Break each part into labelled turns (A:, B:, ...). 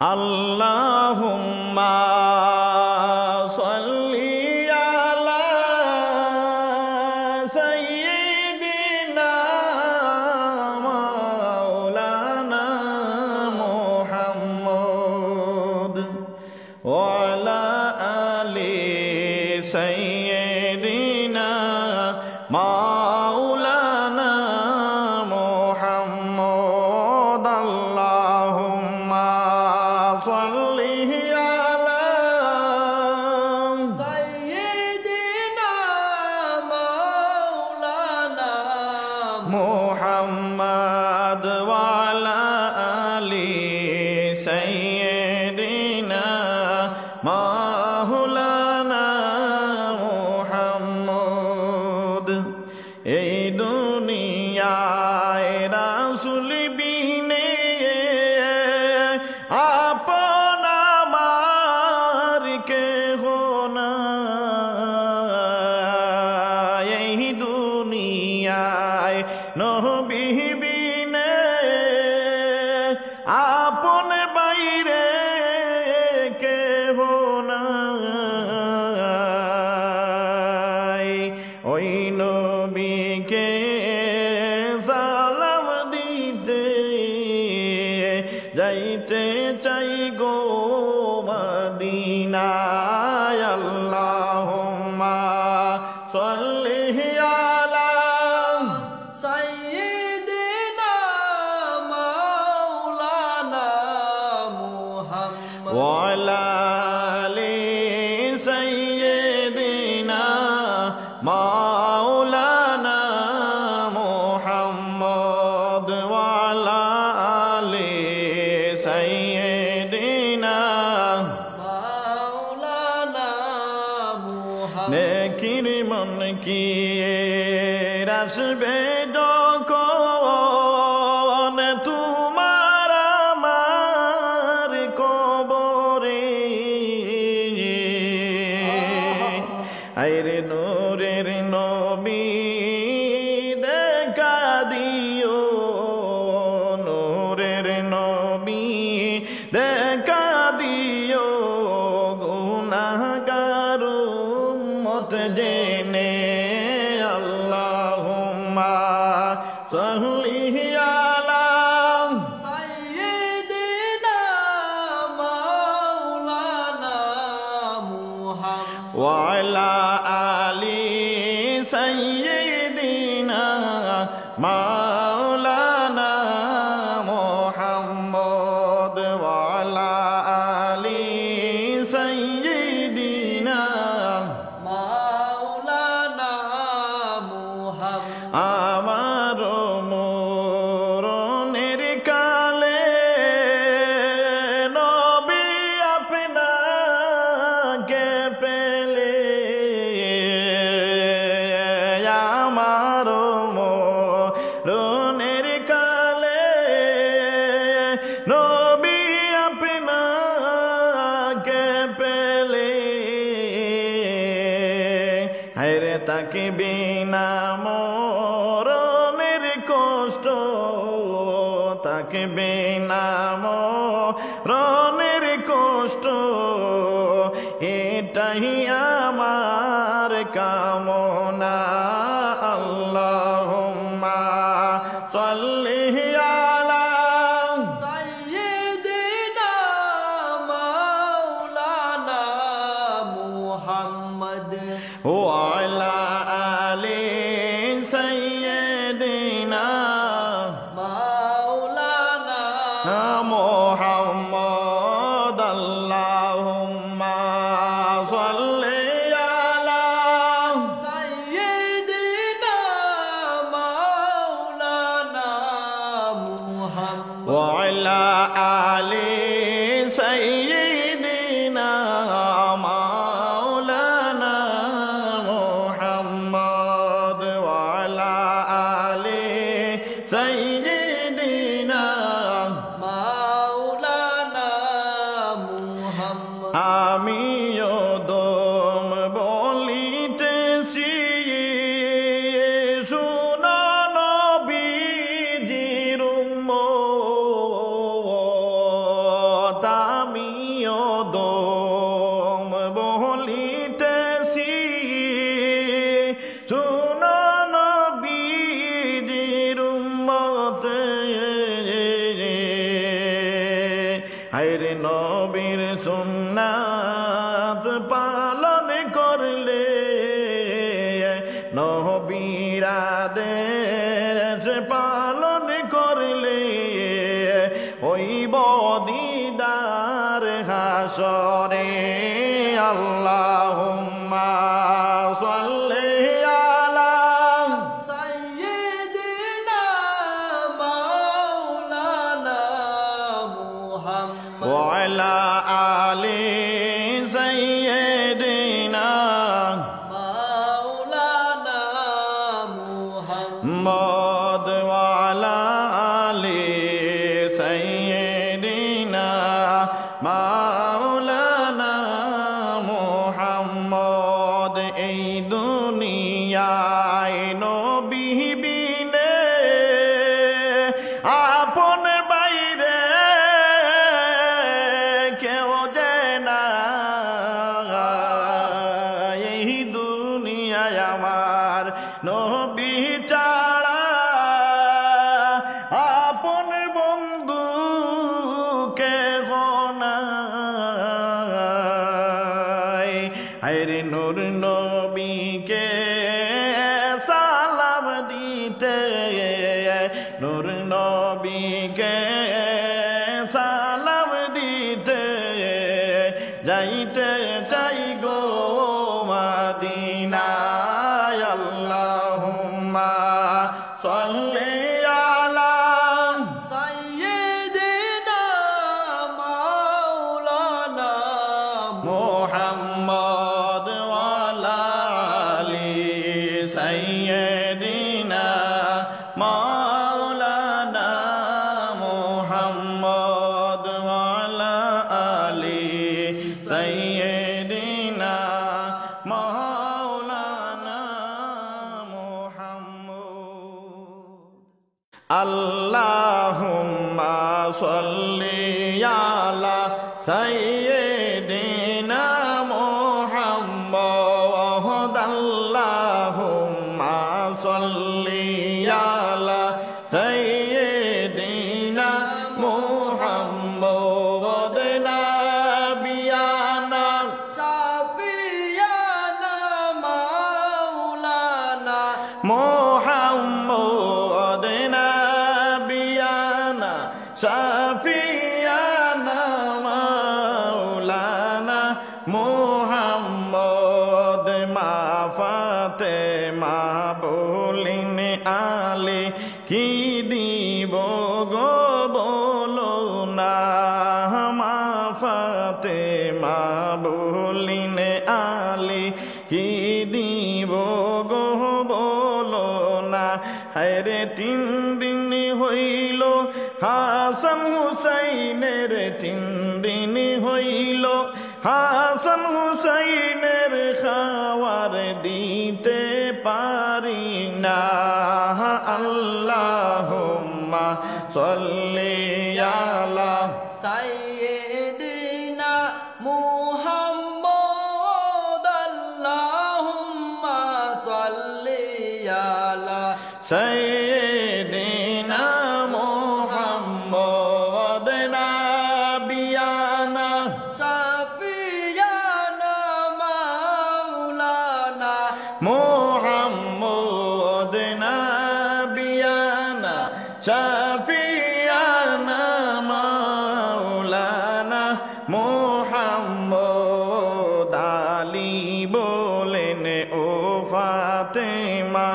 A: আল্লাহুম্মা সাল্লি আলা সাইয়্যিদিনা মাওলানা মুহাম্মদ ওয়া আলা আলি সাইয়্যিদিনা মাওলানা মুহাম্মদ আল্লাহুম্মা সাল্লি আলা
B: সাইয়্যিদিনা মাওলানা
A: মুহাম্মদ ওয়া আলা আলি সাইয়্যিদিনা মাওলানা মুহাম্মদ। এই দুনিয়ায় রাসূল বিনে আপন আমার কেহ নাই। এই দুনিয়ায় নবী বিনে আপন বাইরে কেহ নাই। ওই নবীকে সালাম দিতে যাইতে চাই গো মদিনায়। আল্লাহুম্মা সাল্লি আলা
B: সাইয়্যিদিনা মাওলানা মুহাম্মদ
A: ওয়া আলা আলি সাইয়্যিদিনা মাওলানা মুহাম্মদ ওয়া আলা আলি সাইয়্যিদিনা
B: মাওলানা মুহাম্মদ।
A: নেকির মন কি আসবে যখন তোমার আমার কবরে। আইরে নূরের নবী দেখা দিও, নূরের নবী দেখা দিও, গুনাহগার উম্মত জেনে। আল্লাহুম্মা সাল্লি আলা
B: সাইয়্যিদিনা মাওলানা মুহাম্মদ
A: ওয়া আলা আলি সাইয়্যিদিনা মাওলানা মুহাম্মদ ওয়া আলা আলি সাইয়্যিদিনা
B: মাওলানা মুহাম্মদ।
A: আমার মরণের কালে নবী আপনাকে পেলে, আমার মরণের কালে নবী আপনাকে পেলে। হায়রে তাকে বিনা মরণের কষ্ট, তাকে বিনা মরণের কষ্ট, এটাই আমার কামনা। আল্লাহুম্মা সাল্লি আলা
B: সাইয়্যিদিনা মাওলানা মুহাম্মদ
A: ওয়া আলা আলি সাইয়্যিদিনা
B: মাওলানা
A: মুহাম্মদ। আল্লাহুম্মা সাল্লি আলা
B: সাইয়্যিদিনা মাওলানা মুহাম্মদ
A: ওয়া আলা আলি সাইয়্যিদিনা মাওলানা মুহাম্মদ ওয়া আলা আলি সাইয়্যিদিনা
B: মাওলানা মুহাম্মদ।
A: আমিও দম বলিতেছি শুনো নবীজির উম্মত। হায়রে নবীর সুন্নাত পালন করলে নবীর আদেশ পালন করলে ওই বদিদার হাসরে আল্লাহুম্মা সাল্লি আলা
B: সাইয়্যিদিনা মাওলানা মুহাম্মদ
A: ওয়া আলা আলি সাইয়্যিদিনা
B: মাওলানা মুহাম্মদ
A: মদ ওয়া আলা আলি সাইয়্যিদিনা মাওলানা মুহাম্মদ এই দুনিয়ায় নবী বিনে আপন বাইরে কেউ যায় না এই দুনিয়ায় আমার নবী ছাড়া আপন বন্ধু কেহ নাই আরে নূর নবীকে সালাম দিতে নূর নবীকে সালাম দিতে যাইতে চাই গো মদিনায় আল্লাহুম্মা সাল্লি আলা
B: সাইয়্যিদিনা মাওলানা
A: মুহাম্মদ ওয়া আলা আলি সাইয়্যিদিনা মাওলানা মুহাম্মদ ওয়া আলা আলি সাইয়্যিদিনা মাওলানা মুহাম্মদ আল্লাহুম্মা সাল্লি আলা সাইয়্যিদিনা মুহাম্মদ আল্লাহুম্মা সাল্লি আলা সাইয়্যিদিনা মুহাম্মদ নাবিয়ানা
B: শাফিয়ানা মাওলানা
A: মুহাম্মদ নাবিয়ানা শাফিয়ানা মাওলানা মুহাম্মদ মা ফাতেমা বলিন আলে কি দিব গো বলো না মা ফাতেমা বলিন আলে কি দিব গো বলো না হায়রে 3 দিন হইল হাসান হুসাইনের 3 দিন হইল হাসান হুসাইনের খাওয়ার দিতে পারি না আল্লাহুম্মা সাল্লি আলা
B: সাইয়্যিদিনা মুহাম্মদ আল্লাহুম্মা সাল্লি আলা
A: সাইয়্যিদিনা মুহাম্মদ নাবিয়ানা
B: শাফিয়ানা মাওলানা
A: মুহাম্মদ নাবিয়ানা শাফিয়ানা মাওলানা মুহাম্মদ আলী বলেন ও ফাতেমা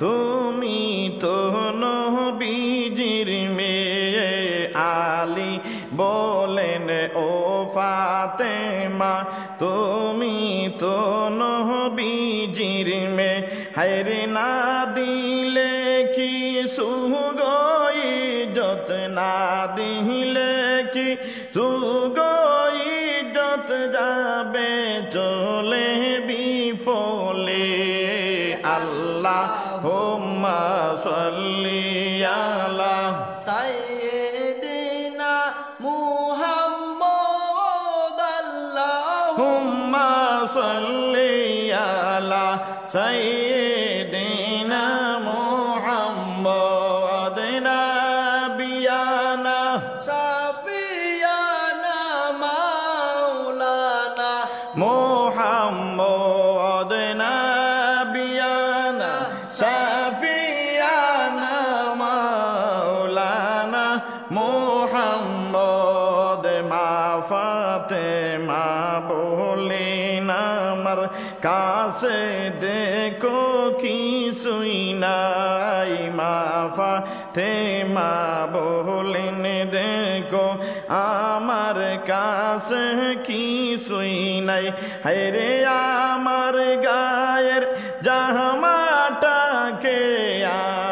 A: তুমি তো নবীজির মেয়ে আলী বলেন ও ফাতেমা তুমি তো নবীজির মেয়ে হায়রে না দিলে কি সুগই যত না দিলে কি সুগই যত যাবে চলে বিফলে আল্লাহুম্মা সাল্লি আলা
B: সাইয়্যিদিনা মুহাম্মদ
A: আল্লাহুম্মা সাল্লি আলা সাইয়্যিদিনা মুহাম্মদ নাবিয়ানা
B: শাফিয়ানা
A: মুহাম্মদ নবিয়ানা শাফিয়ানা মাওলানা মুহাম্মদ মা ফাতেমা বলেন আমার কাছে দেখো কিছুই নাই মা ফাতেমা বলেন দেখো আমার কাছে কিছুই নাই হায়রে আমার গায়ের জামাটাকে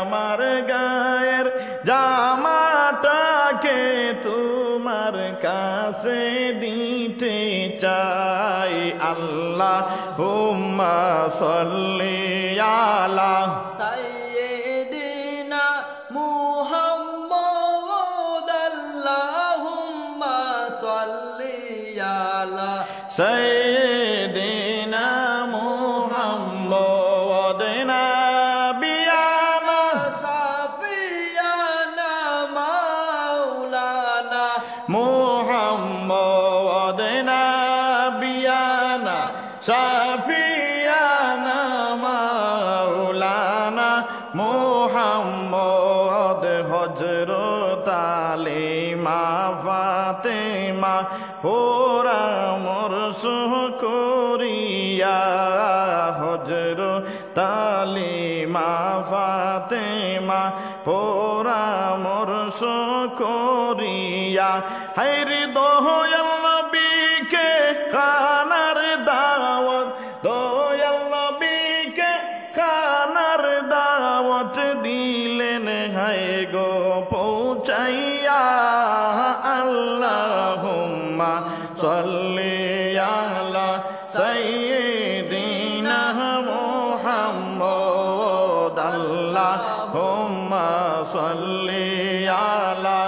A: আমার গায়ের জামাটাকে তোমার কাছে দিতে চাই আল্লাহুম্মা সাল্লি আলা
B: সাইয়্যিদিনা মুহাম্মদ আল্লাহুম্মা সাল্লি আলা
A: সাইয়্যিদিনা মুহাম্মদ নবিয়ানা
B: শাফিয়ানা মাওলানা
A: মুহাম্মদ নবিয়ানা শাফিয়ানা মাওলানা মুহাম্মদ হযরত আলী মা ফাতেমা পরামর্শ করিয়া হযরত আলী মা ফাতেমা পরামর্শ করিয়া হায়রে দয়াল নবীকে খানার দাওয়াত দয়াল নবীকে খানার দাওয়াত দিলেন হায় গো পৌঁছাইয়া আল্লাহুম্মা সাল্লি আলা সাইয়্যিদিনা মুহাম্মদ আল্লাহুম্মা সাল্লি আলা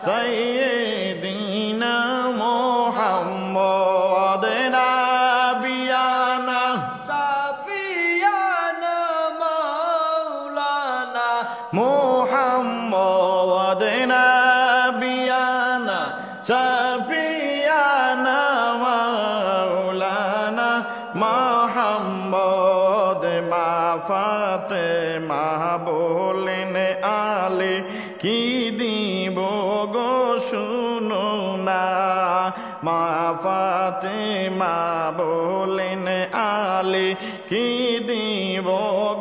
A: সাইয়্যিদিনা মুহাম্মদ নবিয়ানা
B: শাফিয়ানা মাওলানা
A: মুহাম্মদ নবিয়ানা শাফিয়ানা মাওলানা মুহাম্মদ মা ফাতেমা বলেন আলী কি দিব গো শুনো না মা ফাতেমা বলেন আলী কি দিব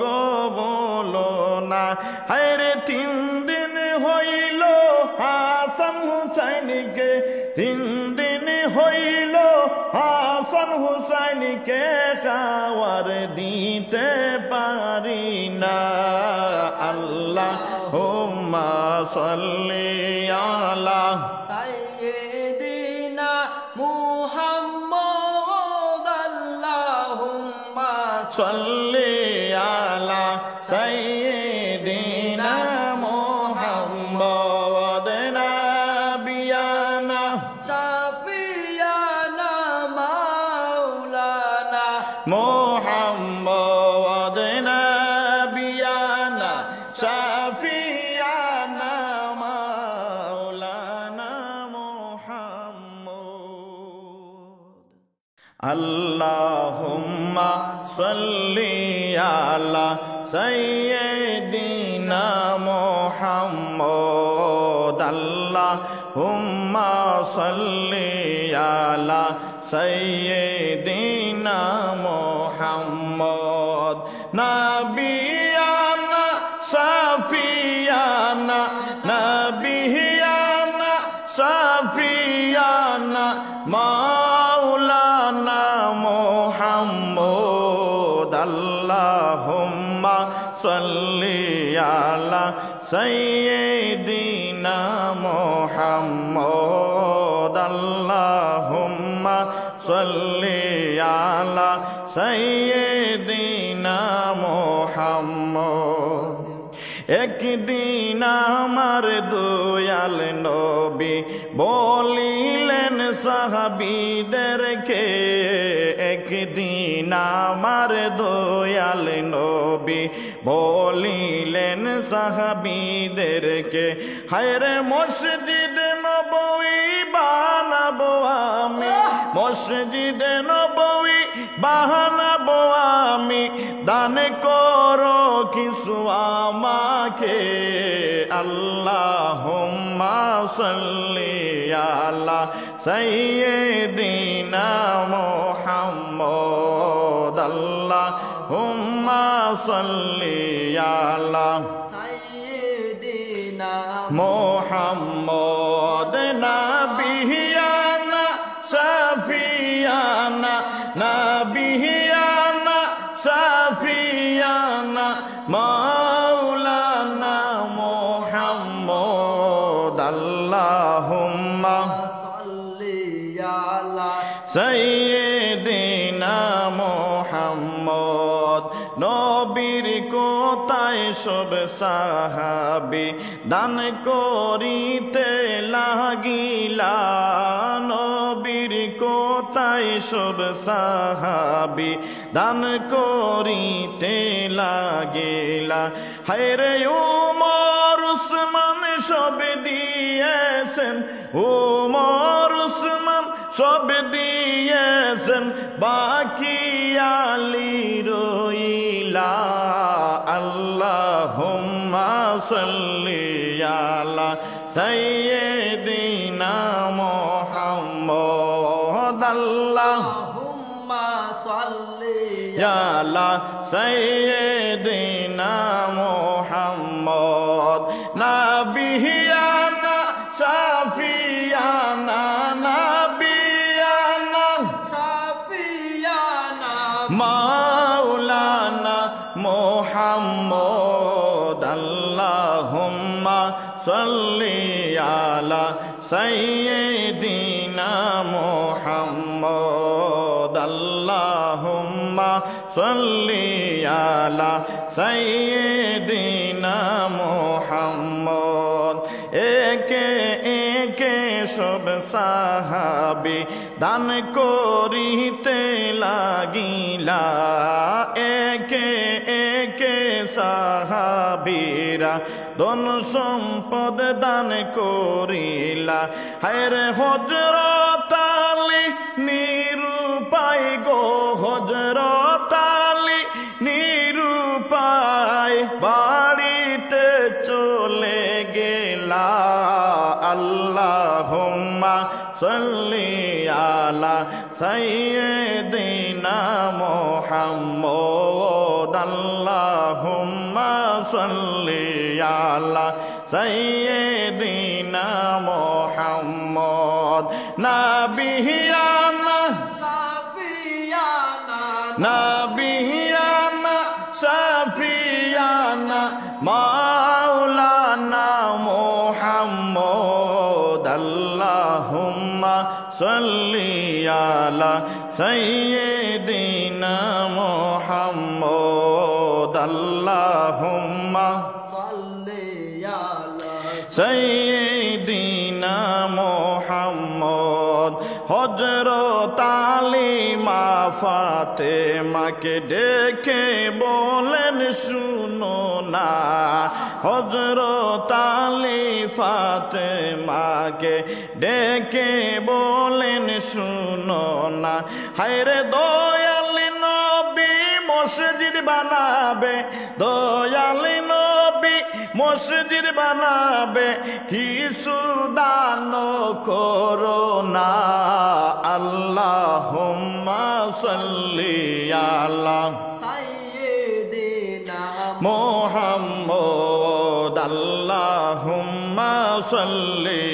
A: গো বলো না হায়রে 3 দিন হইল হাসান হুসাইনকে 3 দিন হইল হাসান হুসাইনকে খাওয়ার দিতে পারি না আল্লাহুম্মা সাল্লি আলা
B: সাইয়্যিদিনা মুহাম্মদ আল্লাহুম্মা
A: সাল্লি আলা সাইয়্যিদিনা মুহাম্মদ নবিয়ানা
B: শাফিয়ানা মাওলানা
A: মুহাম্মদ নবিয়ানা শাফিয়ানা মাওলানা মুহাম্মদ আল্লাহুম্মা সাল্লি আলা সাইয়্যিদিনা মুহাম্মদ আল্লাহুম্মা সাল্লি আলা সাইয়্যিদিনা মুহাম্মদ নবিয়ানা শাফিয়ানা নবিয়ানা শাফিয়ানা মাওলানা মুহাম্মদ আল্লাহুম্মা সাল্লি আলা সাইয়্যিদিনা মুহাম্মদ আল্লাহুম্মা সাল্লি আলা সাইয়্যিদিনা মুহাম্মদ একদিন আমার দয়াল নবী বলিলেন সাহাবীদেরকে একদিন আমার দয়াল নবী বলিলেন সাহাবীদেরকে হায়রে মসজিদ নববী বানাবো আমি মসজিদ নববী বাহানাবো আমি দান করো কিছু আমাকে আল্লাহুম্মা সাল্লি আলা সাইয়্যিদিনা মুহাম্মদ আল্লাহুম্মা সাল্লি আলা
B: সাইয়্যিদিনা
A: মুহাম্মদ নাবিয়ানা সাফিয়ানা নাবিয়ানা সাফিয়ানা মাওলানা মুহাম্মদ আল্লাহুম্মা
B: সাল্লি আলা
A: সাইয়্যিদিনা মুহাম্মদ নবীর কোথায় সব সাহাবী দান করিতে লাগিলা নবীর কোথায় সব সাহাবী দান করিতে লাগিলা হায়রে উমর উসমান সব দিয়েছেন উমর উসমান সব দিয়েছেন বাকি আলী রইলা আল্লাহুম্মা সাল্লি আলা সাইয়্যিদিনা মুহাম্মদ
B: আল্লাহুম্মা সাল্লি
A: আলা সাইয়্যিদিনা মুহাম্মদ নাবিয়ানা সাফিয়ানা নাবিয়ানা
B: সাফিয়ানা
A: মাওলানা মুহাম্মদ আল্লাহুম্মা সাল্লি আলা সাইয়্যিদিনা মুহাম্মদ আল্লাহুম্মা সাল্লি আলা সাইয়্যিদিনা মুহাম্মদ একে একে সব সাহাবী দান করিতে লাগিলা একে একে সাহাবীরা ধন সম্পদ দান করিলা হায়রে হযরত আলী নিরুপায় গো হযরত আলী নিরুপায় বাড়িতে চলে গেলা আল্লাহুম্মা সাল্লি আলা সাইয়্যিদিনা মুহাম্মদ আল্লাহুম্মা সাল্লি আলা সাইয়্যিদিনা মুহাম্মদ নাবিয়ানা
B: সাফিয়ানা
A: নাবিয়ানা সাফিয়ানা মাওলানা মুহাম্মদ আল্লাহুম্মা সাল্লি আলা সাইয়্যিদিনা মুহাম্মদ আল্লাহুম্মা
B: সাল্লি আলা
A: সাইয়্যিদিনা মুহাম্মদ হযরত আলী মা ফাতেমাকে ডেকে বলেন শুনো না হযরত আলী ফাতেমাকে ডেকে বলেন শুনো না হায়রে দয়াল নবী মসজিদ বানাবে দয়াল নবী মসজিদ বানাবে কিছু দান করো না আল্লাহুম্মা সাল্লি আলা
B: সাইয়্যিদিনা
A: মুহাম্মদ আল্লাহুম্মা সাল্লি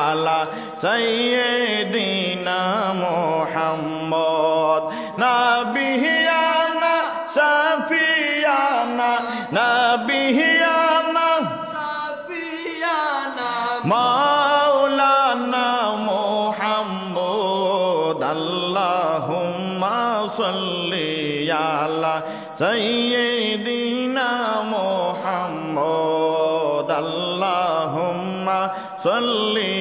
A: আলা সাইয়্যিদিনা মুহাম্মদ নাবিয়ানা সাফিয়ানা নাবিয়ানা
B: সাফিয়ানা
A: মাওলানা মুহাম্মদ আল্লাহুম্মা সাল্লি আলা সাইয়্যিদিনা মুহাম্মদ আল্লাহুম্মা সাল্লি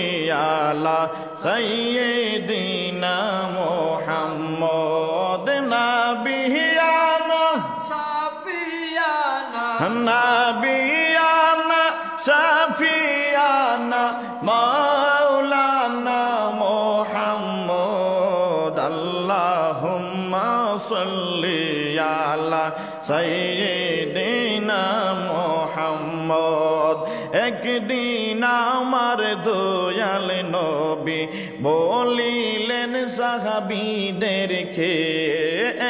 A: আলা সাইয়্যিদিনা মুহাম্মদ নাবিয়ানা
B: সাফিয়ানা
A: নাবিয়ানা সাফিয়ানা মাওলানা মুহাম্মদ আল্লাহুম্মা সাল্লি আলা সাইয়্যিদিনা মুহাম্মদ। একদিন আমার দয়াল নবী বলিলেন সাহাবীদেরকে,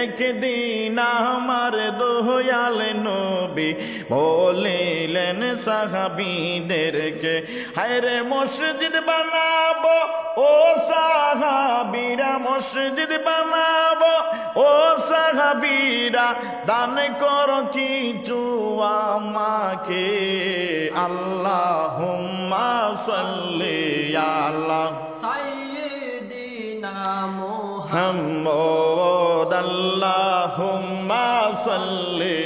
A: একদিন আমার দয়াল নবী বলিলেন সাহাবীদেরকে, হায়রে মসজিদ বানাবো ও সাহাবীরা, মসজিদ বানাবো ও সাহাবীরা, দান করো কিছু আমাকে। আল্লাহুম্মা সাল্লি আলা
B: সাইয়্যিদিনা
A: মুহাম্মদ। আল্লাহুম্মা সাল্লি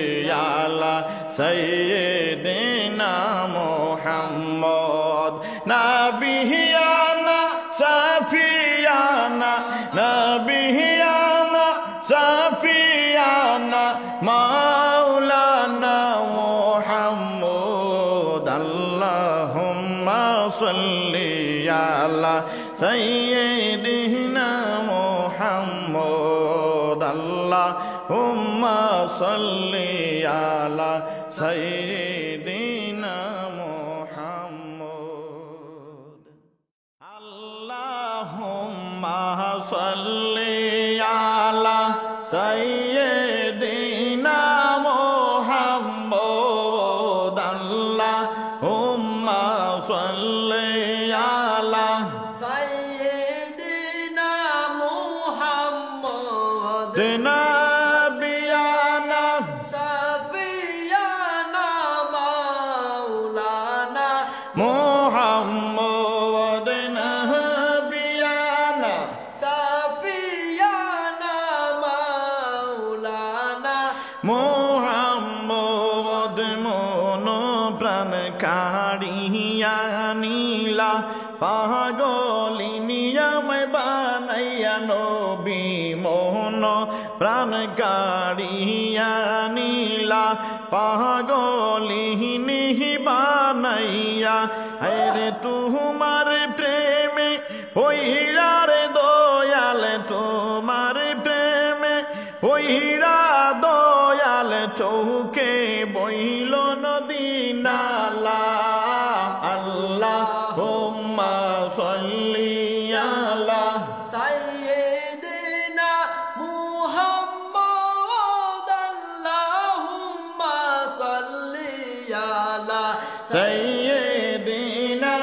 A: আলা সাইয়্যিদিনা মুহাম্মদ। নাবিয়ানা সাফিয়ানা, নাবিয়ানা সাফিয়ানা মাওলানা মুহাম্মদ। আল্লাহুম্মা সাল্লি আলা সাইয়্যিদিনা মুহাম্মদ। আল্লাহুম্মা সাল্লি আলা সাইয়্যিদিনা মুহাম্মদ। আল্লাহুম্মা সাল্লি আলা সাইয়্যিদিনা মুহাম্মদ। আল্লাহুম্মা সাল্লি আলা
B: সাইয়্যিদিনা মুহাম্মদ।
A: নাবিয়ানা
B: সাফিয়ানা মাওলানা
A: মুহাম্মদ। নাবিয়ানা
B: সাফিয়ানা মাওলানা
A: মুহাম্মদ। মন প্রাণ কাড়িয়া নীলা পাগলিনী আমায় বানাইয়া নবী, মোহন প্রাণ কাড়িয়া নীলা পাগলিনী বানাইয়া, আরে তোমার প্রেমে হইরা রে দয়াল, তোমার প্রেমে হইরা দয়াল, চৌকে বইল নদী নালা। আল্লাহুম্মা সাল্লি আলা
B: সাইয়্যিদিনা মুহাম্মদ। আল্লাহুম্মা সাল্লি আলা
A: সাইয়্যিদিনা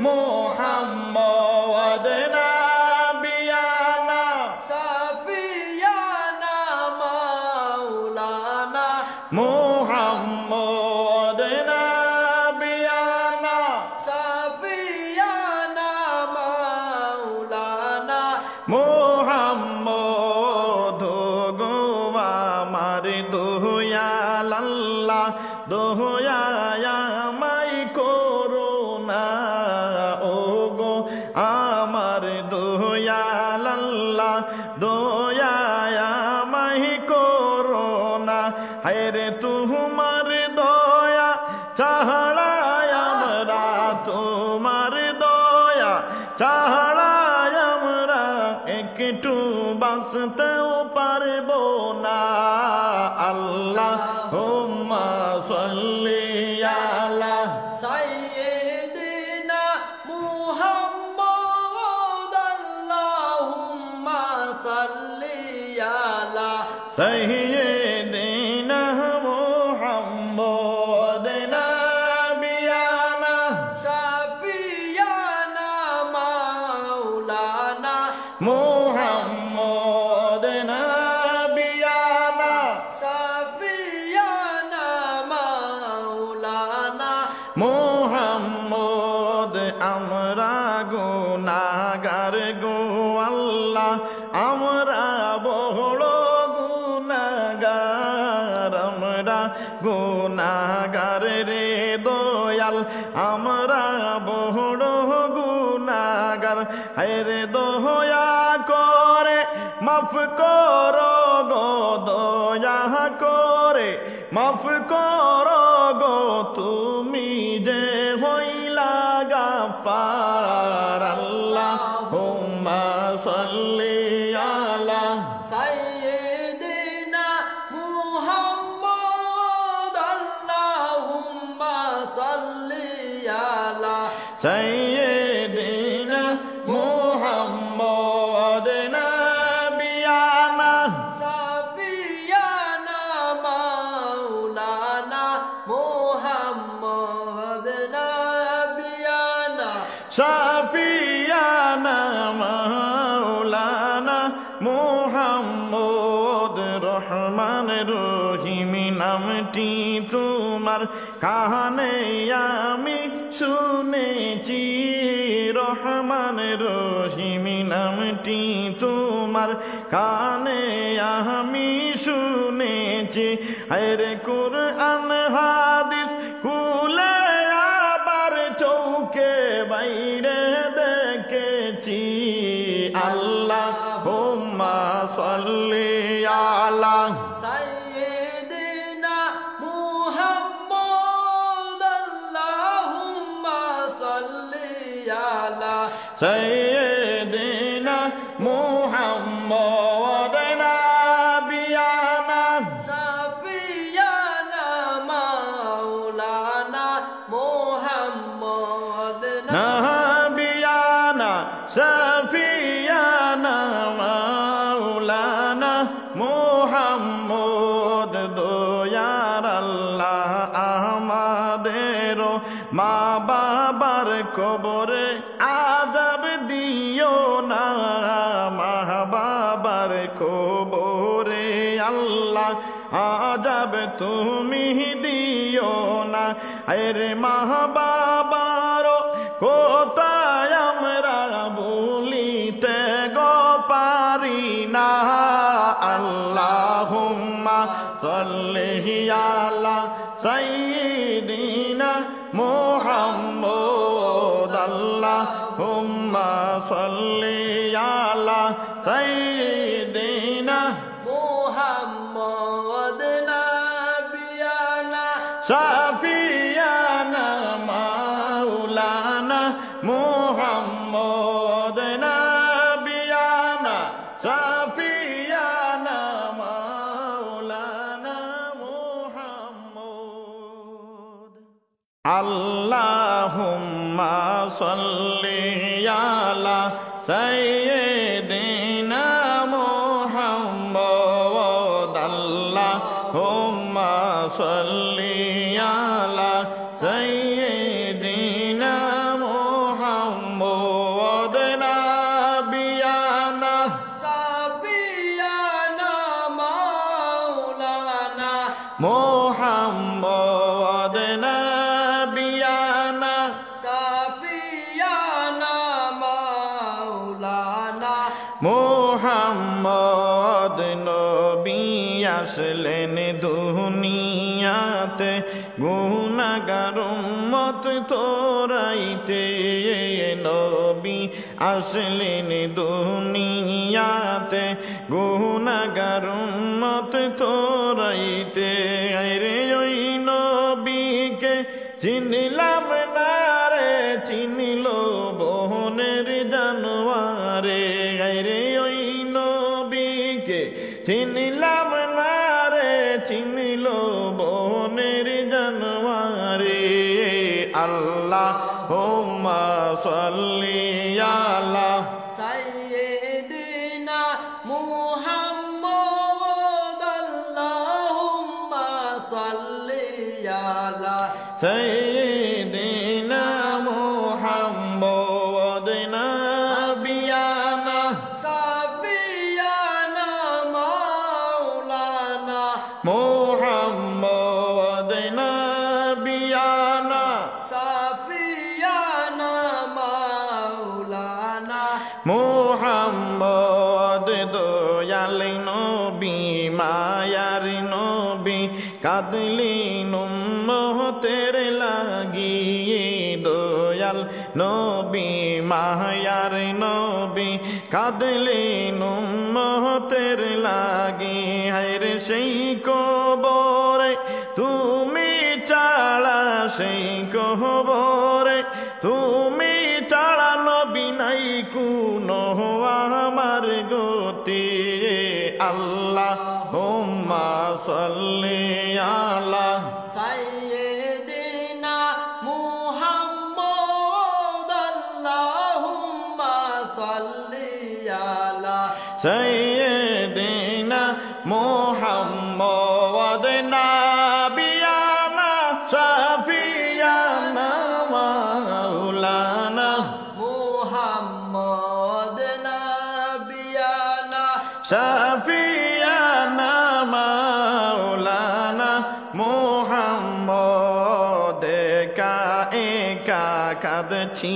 A: মুহাম্মদ। নাবিয়ানা
B: সাফিয়ানা মাওলানা
A: মুহাম্মদ। নাবিয়ানা
B: সাফিয়ানা মাওলানা
A: মুহাম্মদ। গো আমার দয়াল আল্লাহ, দয়ায় আমায় করুণা, ও গো আমার দয়াল আল্লাহ, দয়ায় আমায় করুণা, হায়রে তোমার দয়া ছাড়া আমরা, তোমার দয়া ছাড়া আমরা একটু বাঁচতেও পারবো না। আল্লাহুম্মা সাল্লি আলা
B: সাইয়্যিদিনা মুহাম্মদ। আল্লাহুম্মা সাল্লি আলা
A: সাইয়্যিদিনা মুহাম্মদ। নাবিয়ানা
B: সাফিয়ানা মাওলানা
A: মুহাম্মদ। নাবিয়ানা
B: সাফিয়ানা মাওলানা
A: মুহাম্মদ। আমরা গুনাহগার গো আল্লাহ, আমরা বড় গুনাহগার, আমরা গুনাহগার রে দয়াল, আমরা বড় গুনাহগার, হায়রে দয়া করে মাফ করো গো, দয়া করে মাফ করো গো, তুমি যে হইলা গাফার। আল্লাহুম্মা সাল্লি আলা
B: সাইয়্যিদিনা
A: মোহাম্মদ রহমান রহিম নামটি তোমার কানে আমি শুনেছি রহমান রহিম নামটি তোমার কানে আমি শুনেছি আরে কুরআন হাদিস কুলে আবার চৌকে বাইরে দেখেছি আল্লাহুম্মা সাল্লি আলা
B: সাইয়্যিদিনা মুহাম্মদ আল্লাহুম্মা সাল্লি আলা
A: সাইয়্যিদিনা মুহাম্মদ নাবিয়ানা
B: সাফিয়ানা মাওলানা মুহাম্মদ
A: নাবিয়ানা সাফিয়ানা মাওলানা মুহাম্মদ দয়ার আল্লাহ আমাদের মা বাবার কবরে আযাব দিও না মা বাবার কবরে আল্লাহ আযাব তুমি দিও না আরে মা বাবার কোথায় আমরা বলিতে গো পারি না আল্লাহুম্মা সাল্লি আলা সাইয়্যিদিনা মুহাম্মদ আল্লাহুম্মা সাল্লি আলা সাইয়্যিদিনা
B: মুহাম্মদ নাবিয়ানা
A: শাফিয়ানা মাওলানা মুহাম্মদ নাবিয়ানা শাফিয়ানা মাওলানা মুহাম্মদ আল্লাহুম্মা সাল্লি আলা সাইয়্যিদিনা মুহাম্মদ আল্লাহুম্মা সাল্লি আলা সাইয়্যিদিনা মুহাম্মদ নাবিয়ানা
B: সাফিয়ানা মাওলানা
A: মুহাম্মদ নাবিয়ানা
B: সাফিয়ানা মাওলানা
A: মুহাম্মদ নবী আসলেন দুনিয়াতে গুনাহগার উম্মত তোরাইতে নবী আসলেন দুনিয়াতে গুনাহগার উম্মত তোরাইতে রে ওই নবীকে চিনলাম না রে চিনিল বহনের জানোয়ারে রে ওই নবীকে চিনলাম না রে চিনিল বহনের জানোয়ারে আল্লাহুম্মা সাল্লি আলা
B: সাইয়্যিদিনা মুহাম্মদ আল্লাহুম্মা সাল্লি আলা
A: সাইয়্যিদিনা মুহাম্মদ নাবিয়ানা
B: সাফিয়ানা মাওলানা
A: মুহাম্মদ নাবিয়ানা
B: সাফিয়ানা মাওলানা
A: মুহাম্মদ দয়াল নবী মায়ার নবী কাঁদলেন উম্মতের লাগিয়ে দয়াল নবী মায়ার নবী কাঁদলেন উম্মতের লাগিয়ে হায়রে সেই কবরে তুমি চালা সেই কবরে তুমি চালা নবী নাই কুনো আমার গতি আল্লাহুম্মা সাল্লি আলা
B: সাইয়্যিদিনা মুহাম্মদ আল্লাহুম্মা সাল্লি আলা
A: সাইয়্যিদিনা মুহাম্মদ নাবিয়ানা শাফিয়ানা মাওলানা
B: মুহাম্মদ নাবিয়ানা
A: শাফিয়ানা মাওলানা মুহাম্মদ একা একা কাঁদছি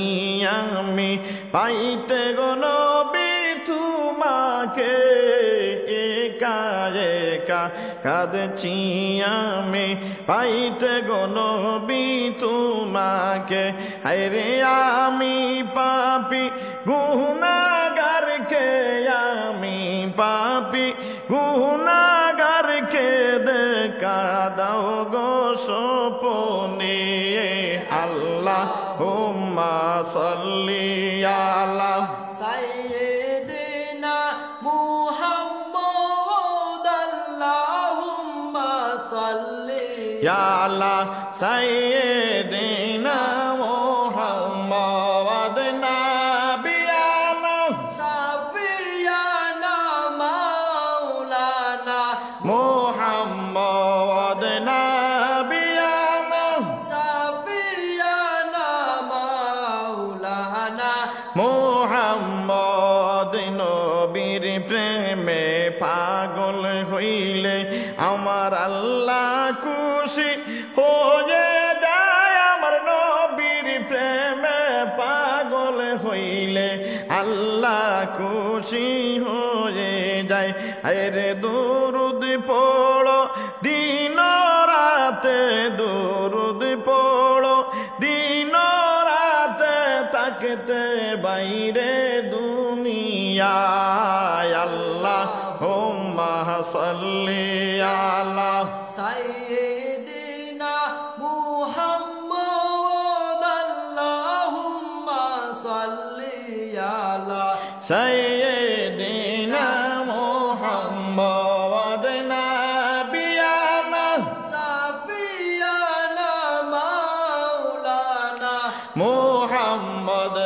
A: আমি পাইতে গো নবী তোমাকে একা একা কাঁদছি আমি পাইতে গো নবী তোমাকে হায়রে আমি পাপী গুনাহগারকে আমি পাপী গুনাহগারকে দেখা দাও গো সপনে আল্লাহুম্মা সাল্লি আলা
B: সাইয়্যিদিনা মুহাম্মদ আল্লাহুম্মা সাল্লি
A: আলা সাইয়্যিদিনা মুহাম্মদ নাবিয়ানা
B: শাফিয়ানা মাওলানা
A: মুহাম্মদ নাবিয়ানা
B: শাফিয়ানা মাওলানা
A: মুহাম্মদ নবীর প্রেমে পাগল হইলে আমার আল্লাহ খুশি হয়ে যায় আমার নবীর প্রেমে পাগল হইলে আল্লাহ খুশি হয়ে যায় আরে দুরুদ পড়ো দিন রাতে দুরুদ পড়ো দিন রাতে তাকতে বাইরে দুনিয়ায় আল্লাহুম্মা সাল্লি আলা
B: সাইয়্যিদিনা মুহাম্মদ আল্লাহুম্মা সাল্লি আলা
A: সাইয়্যিদিনা মুহাম্মদ নাবিয়ানা
B: শাফিয়ানা মাওলানা
A: মুহাম্মদ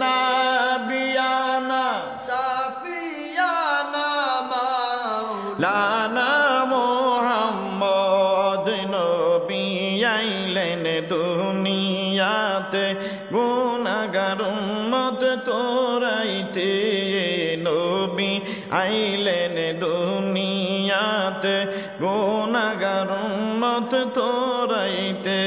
A: নাবিয়ানা
B: শাফিয়ানা মাওলানা
A: লানা মুহাম্মদ নবী আইলেন দুনিয়াতে গুনাহগার উম্মত তোরাইতে নবী আইলেন দুনিয়াতে গুনাহগার উম্মত তোরাইতে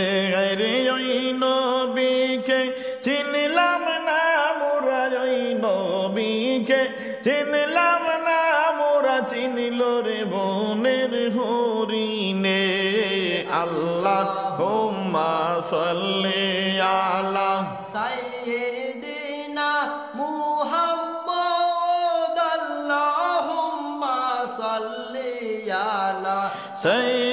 A: রে ওই নবীকে চিনলাম না মোরা ওই নবীকে চিনলাম না মোরা চিনিল রে বনের হরিণে আল্লাহুম্মা সাল্লি আলা
B: সাইয়্যিদিনা মুহাম্মদ আল্লাহুম্মা সাল্লি আলা
A: সাইয়্যিদিনা